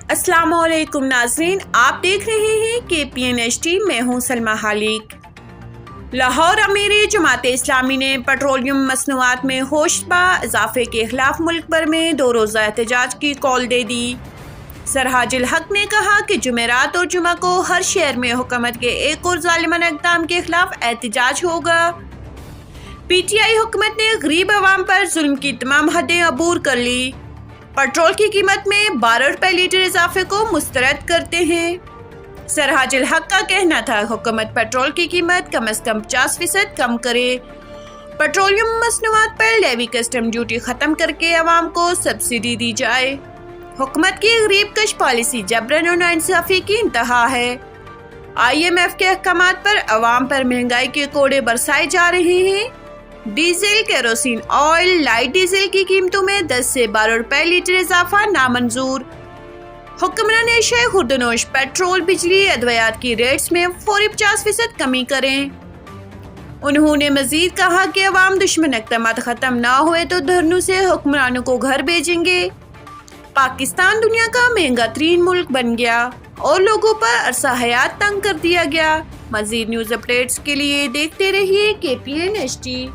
السلام علیکم ناظرین، آپ دیکھ رہے ہیں KPN-HD، میں ہوں سلمہ خالق۔ لاہور امیر جماعت اسلامی نے پیٹرولیم مصنوعات میں ہوشبہ اضافے کے خلاف ملک بھر میں 2 روزہ احتجاج کی کال دے دی۔ سرحاج الحق نے کہا کہ جمعرات اور جمعہ کو ہر شہر میں حکومت کے ایک اور ظالمانہ اقدام کے خلاف احتجاج ہوگا۔ PTI حکومت نے غریب عوام پر ظلم کی تمام حدیں عبور کر لی۔ پیٹرول کی قیمت میں 12 روپے لیٹر اضافے کو مسترد کرتے ہیں۔ سرحاج الحق کا کہنا تھا حکومت پیٹرول کی قیمت کم از کم 50% کم کرے، پیٹرولیم مصنوعات پر لیوی کسٹم ڈیوٹی ختم کر کے عوام کو سبسڈی دی جائے۔ حکومت کی غریب کش پالیسی جبرن اور ناانصافی کی انتہا ہے۔ IMF کے احکامات پر عوام پر مہنگائی کے کوڑے برسائے جا رہے ہیں۔ Diesel, kerosene oil, light diesel کی قیمتوں میں 10 سے 12 روپے لیٹر اضافہ نامنظور۔ حکمران اشیاء خوردنوش، پیٹرول، بجلی، ادویات کی ریٹس میں فوری 50% کمی کریں۔ انہوں نے مزید کہا کہ عوام دشمن اقدامات ختم نہ ہوئے تو دھرنوں سے حکمرانوں کو گھر بھیجیں گے۔ پاکستان دنیا کا مہنگا ترین ملک بن گیا اور لوگوں پر عرصہ حیات تنگ کر دیا گیا۔ مزید نیوز اپڈیٹس کے لیے دیکھتے رہیے KPN-HD۔